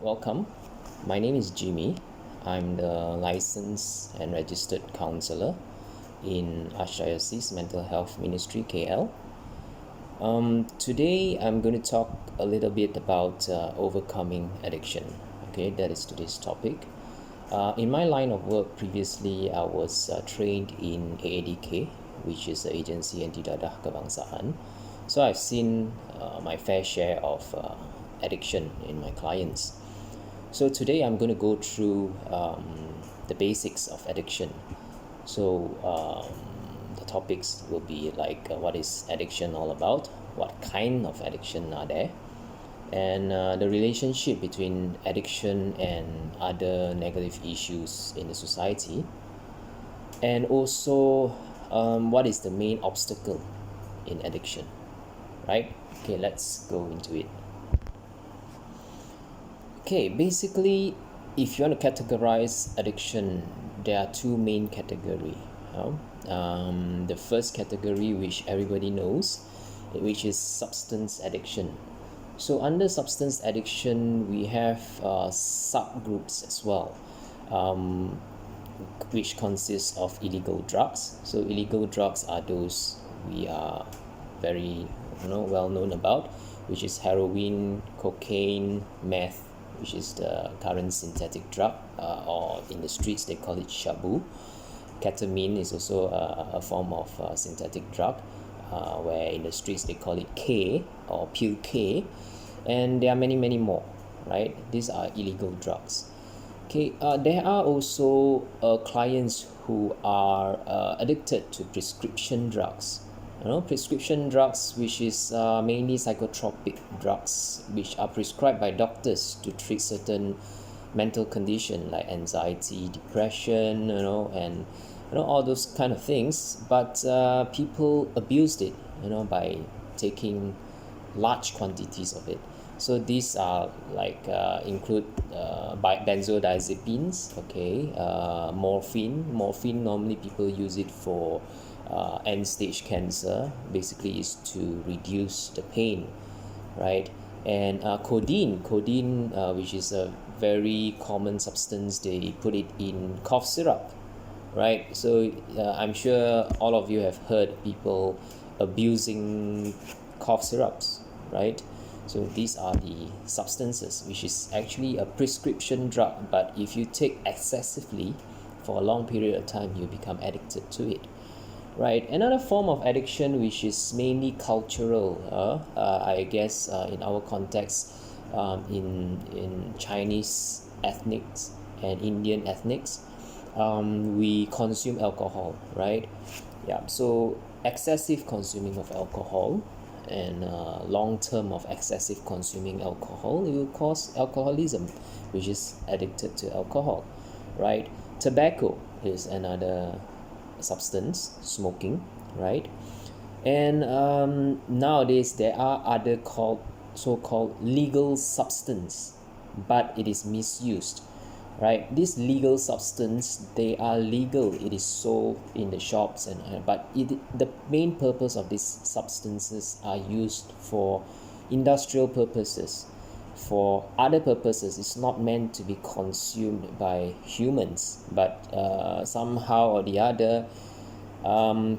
Welcome. My name is Jimmy. I'm the licensed and registered counselor in Archdiocese Mental Health Ministry KL. Today I'm going to talk a little bit about overcoming addiction. Okay, that is today's topic. In my line of work previously, I was trained in AADK, which is the Agensi Anti Dadah Kebangsaan. So I've seen my fair share of addiction in my clients. So today I'm going to go through the basics of addiction. So the topics will be like what is addiction all about, what kind of addiction are there, and the relationship between addiction and other negative issues in the society, and also what is the main obstacle in addiction, right? Okay, let's go into it. Okay, basically, if you want to categorize addiction, there are two main categories. The first category, which everybody knows, which is substance addiction. So under substance addiction, we have subgroups as well, which consists of illegal drugs. So illegal drugs are those we are very well known about, which is heroin, cocaine, meth, which is the current synthetic drug, or in the streets they call it shabu. Ketamine is also a form of synthetic drug, where in the streets they call it K or pill K, and there are many more, right? These are illegal drugs. Okay, there are also clients who are addicted to prescription drugs. Prescription drugs, which is mainly psychotropic drugs, which are prescribed by doctors to treat certain mental condition like anxiety, depression, and all those kind of things. But people abused it, by taking large quantities of it. So these are like include benzodiazepines, okay, morphine. Morphine, normally people use it for end stage cancer, basically is to reduce the pain, right? And codeine, which is a very common substance, they put it in cough syrup, right? So I'm sure all of you have heard people abusing cough syrups, right? So these are the substances, which is actually a prescription drug, but if you take excessively for a long period of time, you become addicted to it. Right, another form of addiction, which is mainly cultural, I guess in our context, in Chinese ethnics and Indian ethnics, we consume alcohol, right? Yeah, so excessive consuming of alcohol and long term of excessive consuming alcohol, it will cause alcoholism, which is addicted to alcohol, right? Tobacco is another substance, smoking, right? And nowadays there are other so-called legal substance, but it is misused, right? This legal substance, they are legal, it is sold in the shops, and but the main purpose of these substances are used for industrial purposes. For other purposes, it's not meant to be consumed by humans, but somehow or the other,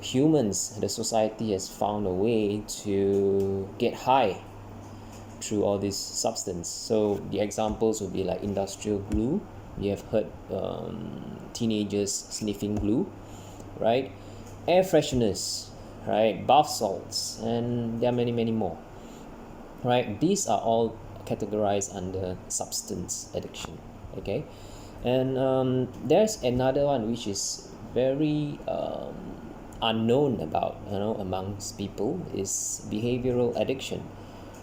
humans, the society has found a way to get high through all this substance. So the examples would be like industrial glue. You have heard teenagers sniffing glue, right? Air fresheners, right? Bath salts, and there are many more, right? These are all categorized under substance addiction, okay? And there's another one which is very unknown about, amongst people, is behavioral addiction,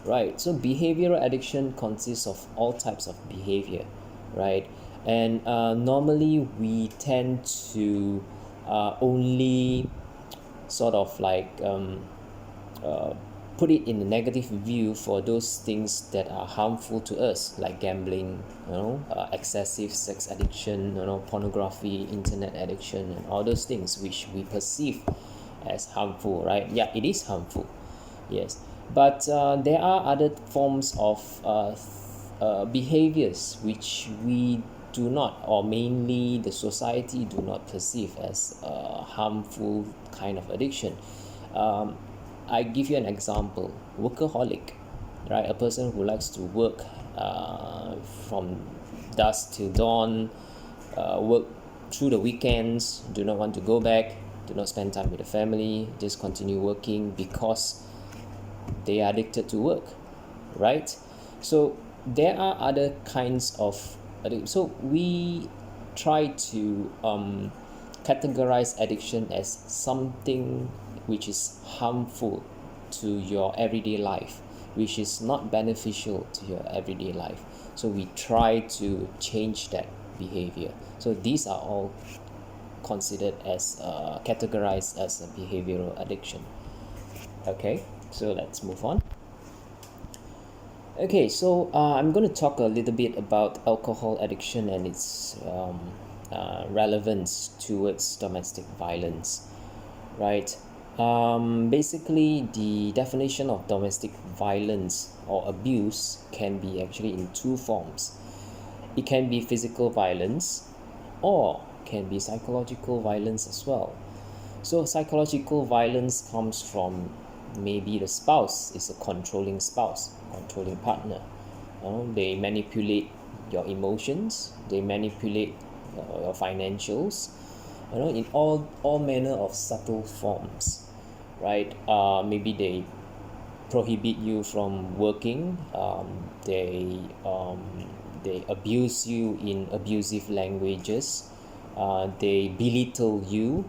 right? So behavioral addiction consists of all types of behavior, right? And normally we tend to only sort of like put it in a negative view for those things that are harmful to us, like gambling, excessive sex addiction, pornography, internet addiction, and all those things which we perceive as harmful, right? Yeah, it is harmful, yes. But there are other forms of behaviors which we do not, or mainly the society do not perceive as a harmful kind of addiction. um, I give you an example: workaholic, right? A person who likes to work from dusk till dawn, work through the weekends, do not want to go back, do not spend time with the family, just continue working because they are addicted to work, right? So there are other kinds of so we try to categorize addiction as something which is harmful to your everyday life, which is not beneficial to your everyday life. So we try to change that behavior. So these are all considered as categorized as a behavioral addiction. Okay, so let's move on. Okay, so I'm going to talk a little bit about alcohol addiction and its relevance towards domestic violence, right? Basically, the definition of domestic violence or abuse can be actually in two forms. It can be physical violence or can be psychological violence as well. So psychological violence comes from maybe the spouse is a controlling spouse, controlling partner. They manipulate your emotions, they manipulate your financials, in all manner of subtle forms, right? Maybe they prohibit you from working. They abuse you in abusive languages. They belittle you.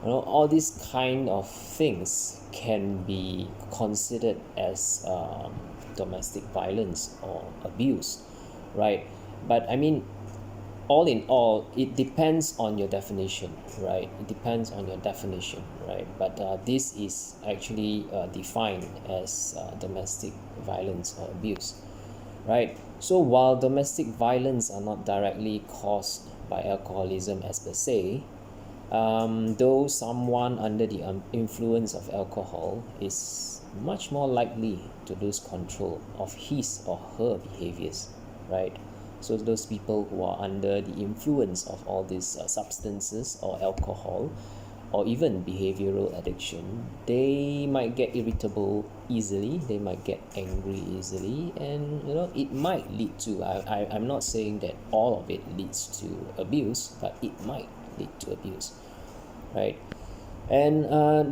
All these kind of things can be considered as domestic violence or abuse, right? But I mean, all in all, it depends on your definition, right? It depends on your definition, right? But this is actually defined as domestic violence or abuse, right? So while domestic violence are not directly caused by alcoholism as per se, though someone under the influence of alcohol is much more likely to lose control of his or her behaviors, right? So those people who are under the influence of all these substances or alcohol or even behavioral addiction, they might get irritable easily, they might get angry easily, and it might lead to, I'm not saying that all of it leads to abuse, but it might lead to abuse, right? And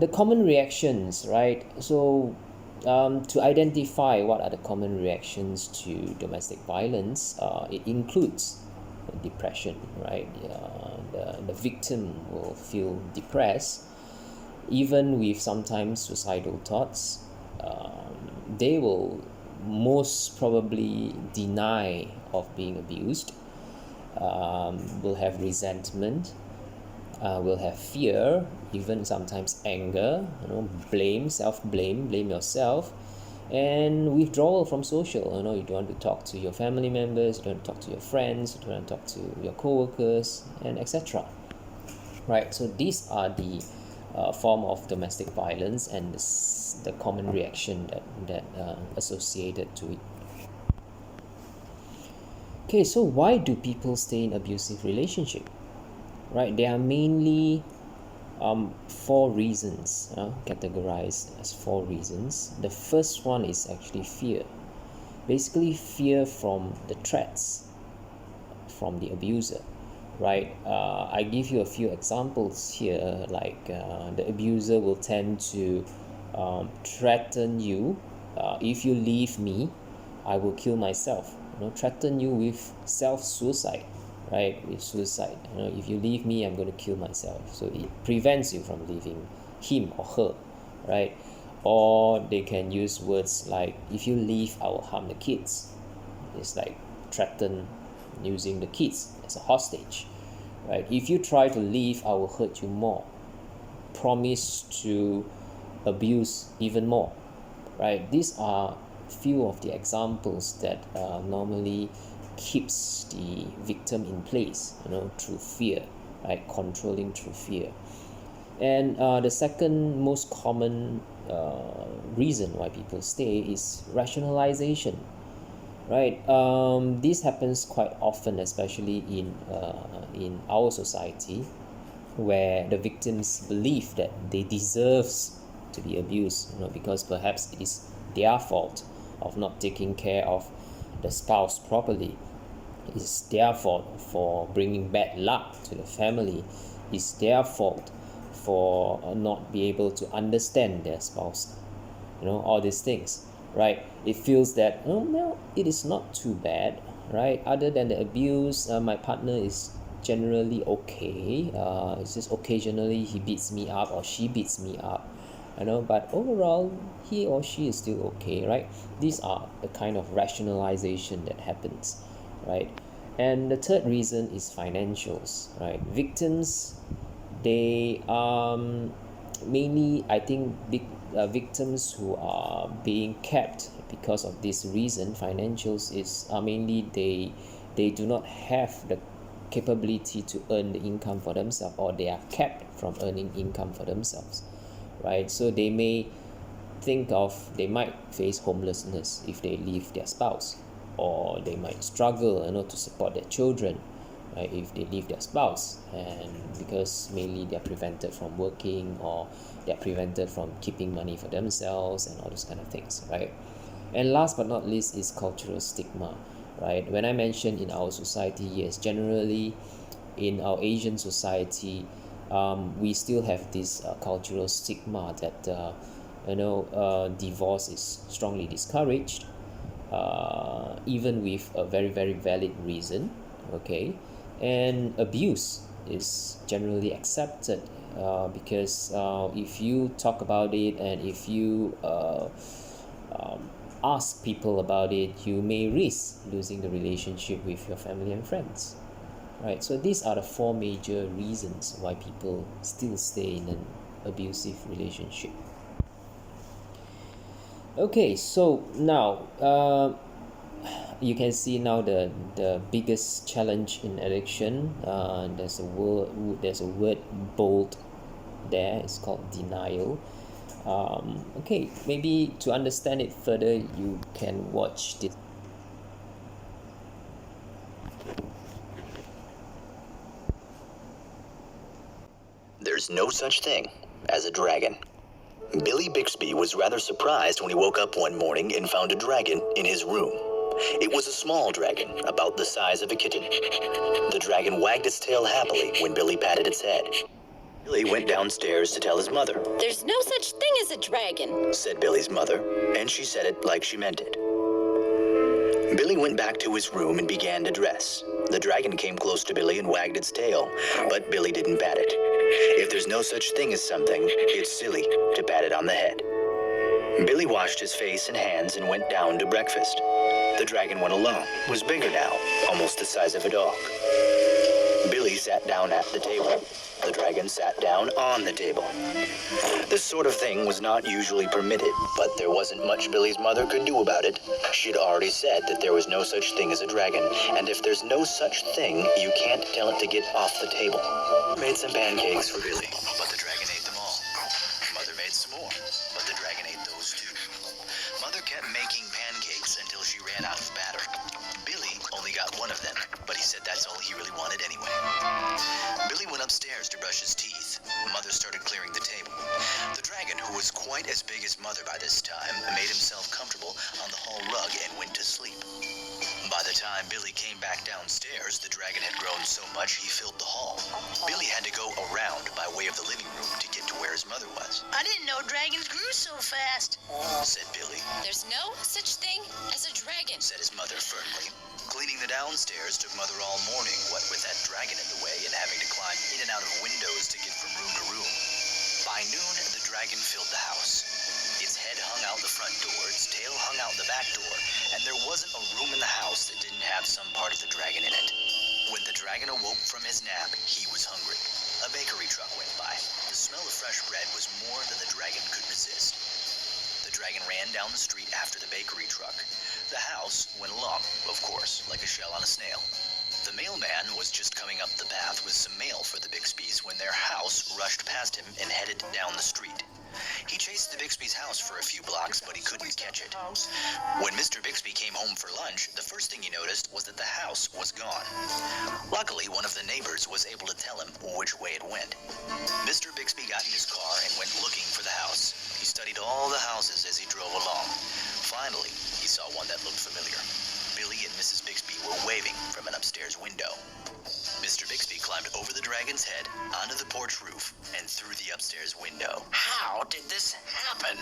the common reactions, right? So to identify what are the common reactions to domestic violence, it includes depression, right? The victim will feel depressed, even with sometimes suicidal thoughts. They will most probably deny of being abused, will have resentment, will have fear, even sometimes anger, blame, self-blame, blame yourself, and withdrawal from social. You don't want to talk to your family members, you don't want to talk to your friends, you don't want to talk to your co-workers, and etc. Right, so these are the form of domestic violence and the common reaction that associated to it. Okay, so why do people stay in abusive relationship? Right, there are mainly four reasons, categorized as four reasons. The first one is actually fear. Basically, fear from the threats from the abuser, right? I give you a few examples here, like the abuser will tend to threaten you. If you leave me, I will kill myself. Threaten you with self-suicide, right? With suicide. If you leave me, I'm going to kill myself. So it prevents you from leaving him or her, right? Or they can use words like, if you leave, I will harm the kids. It's like threaten using the kids as a hostage, right? If you try to leave, I will hurt you more. Promise to abuse even more, right? These are few of the examples that normally keeps the victim in place, through fear, right? Controlling through fear. And the second most common reason why people stay is rationalization, right? This happens quite often, especially in our society, where the victims believe that they deserves to be abused, because perhaps it is their fault of not taking care of the spouse properly. It's their fault for bringing bad luck to the family. It's their fault for not be able to understand their spouse. All these things, right? It feels that, oh no, it is not too bad, right? Other than the abuse, my partner is generally okay. It's just occasionally he beats me up or she beats me up, but overall he or she is still okay, right? These are the kind of rationalization that happens, right? And the third reason is financials, right? Victims, they mainly, I think, victims who are being kept because of this reason. Financials is mainly they do not have the capability to earn the income for themselves, or they are kept from earning income for themselves, right? So they might face homelessness if they leave their spouse, or they might struggle, to support their children, right, if they leave their spouse, and because mainly they're prevented from working, or they're prevented from keeping money for themselves, and all those kind of things, right? And last but not least is cultural stigma, right? When I mentioned in our society, yes, generally in our Asian society, we still have this cultural stigma that divorce is strongly discouraged, even with a very very valid reason, okay? And abuse is generally accepted, because if you talk about it, and if you ask people about it, you may risk losing the relationship with your family and friends, right? So these are the four major reasons why people still stay in an abusive relationship. Okay, so now you can see now the biggest challenge in addiction. There's a word bold there. It's called denial. Okay, maybe to understand it further, you can watch this. There's no such thing as a dragon. Billy Bixby was rather surprised when he woke up one morning and found a dragon in his room. It was a small dragon, about the size of a kitten. The dragon wagged its tail happily when Billy patted its head. Billy went downstairs to tell his mother. "There's no such thing as a dragon," said Billy's mother, and she said it like she meant it. Billy went back to his room and began to dress. The dragon came close to Billy and wagged its tail, but Billy didn't pat it. If there's no such thing as something, it's silly to pat it on the head. Billy washed his face and hands and went down to breakfast. The dragon went alone, was bigger now, almost the size of a dog. Billy sat down at the table. The dragon sat down on the table. This sort of thing was not usually permitted, but there wasn't much Billy's mother could do about it. She'd already said that there was no such thing as a dragon, and if there's no such thing, you can't tell it to get off the table. Made some pancakes for Billy, but the dragon ate them all. Mother made some more, but the dragon ate those too. Mother kept making pancakes until she ran out of batter. Billy only got one of them, but he said that's all he really wanted anyway. Billy went upstairs to brush his teeth. Mother started clearing the table. The dragon, who was quite as big as Mother by this time, made himself comfortable on the hall rug and went to sleep. By the time Billy came back downstairs, the dragon had grown so much he filled the hall. Billy had to go around by way of the living room to get to where his mother was. "I didn't know dragons grew so fast," said Billy. "There's no such thing as a dragon," said his mother firmly. Cleaning the downstairs took Mother all morning, what with that dragon in the way and having to climb in and out of windows to get from room to room. By noon, the dragon filled the house. Its head hung out the front door, its tail hung out the back door, and there wasn't a room in the house that didn't have some part of the dragon in it. When the dragon awoke from his nap, he was hungry. A bakery truck went by. The smell of fresh bread was more than the dragon could resist. The dragon ran down the street after the bakery truck. The house went along, of course, like a shell on a snail. The mailman was just coming up the path with some mail for the Bixbys when their house rushed past him and headed down the street. He chased the Bixby's house for a few blocks, but he couldn't catch it. When Mr. Bixby came home for lunch, the first thing he noticed was that the house was gone. Luckily, one of the neighbors was able to tell him which way it went. Mr. Bixby got in his car and went looking for the house. He studied all the houses as he drove along. Finally, he saw one that looked familiar. Billy and Mrs. Bixby were waving from an upstairs window. Mr. Bixby climbed over the dragon's head, onto the porch roof, and through the upstairs window. How did this happen?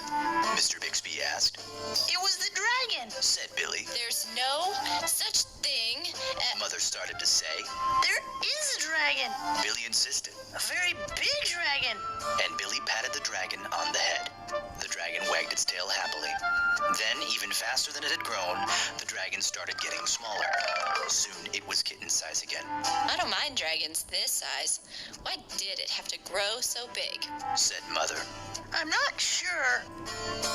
Mr. Bixby asked. It was the dragon. Said Billy. There's no such thing as... Mother started to say. There is a dragon. Billy insisted. A very big dragon. And Billy patted the dragon on the head. The dragon wagged its tail happily. Then, even faster than it had grown, the dragon started getting smaller. Soon, it was kitten size again. I don't mind dragons this size. Why did it have to grow so big? Said Mother. I'm not sure,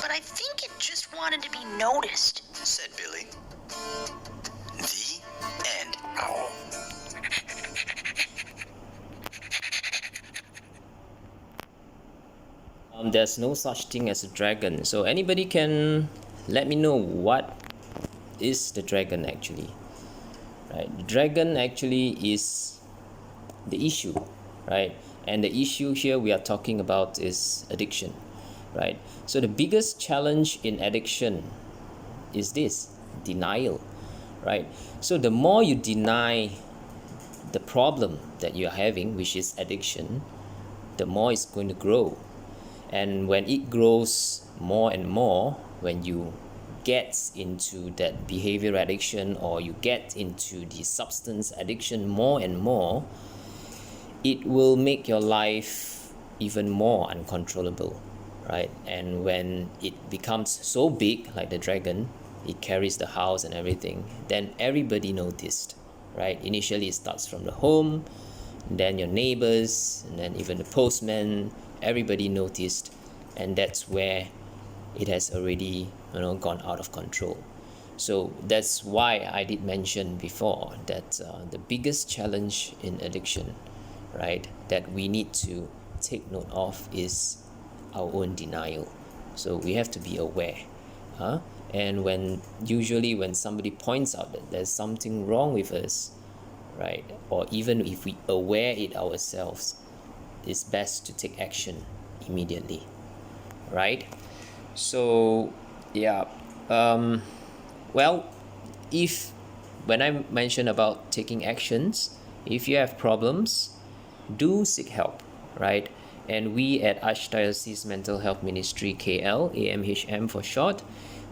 but I think it just wanted to be noticed. Said Billy. The end. There's no such thing as a dragon. So anybody can let me know what is the dragon actually. Right? The dragon actually is the issue, right? And the issue here we are talking about is addiction, right? So the biggest challenge in addiction is this, denial, right? So the more you deny the problem that you're having, which is addiction, the more it's going to grow. And when it grows more and more, when you get into that behavior addiction or you get into the substance addiction more and more, it will make your life even more uncontrollable, right? And when it becomes so big, like the dragon, it carries the house and everything, then everybody noticed, right? Initially it starts from the home, then your neighbors, and then even the postman, everybody noticed, and that's where it has already gone out of control. So that's why I did mention before that the biggest challenge in addiction, right, that we need to take note of is our own denial. So we have to be aware, and usually when somebody points out that there's something wrong with us, right, or even if we aware it ourselves, it's best to take action immediately, right? So yeah, well, if when I mention about taking actions, if you have problems, do seek help, right? And we at Archdiocese Mental Health Ministry KL, AMHM for short,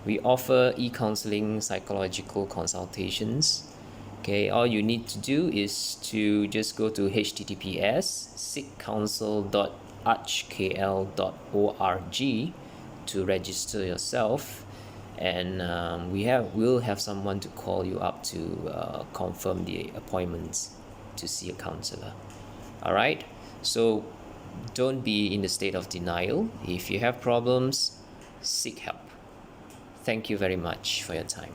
we offer e-counseling, psychological consultations. Okay, all you need to do is to just go to https://seekcounsel.archkl.org to register yourself, and we'll have someone to call you up to confirm the appointments to see a counselor. All right, so don't be in the state of denial. If you have problems, seek help. Thank you very much for your time.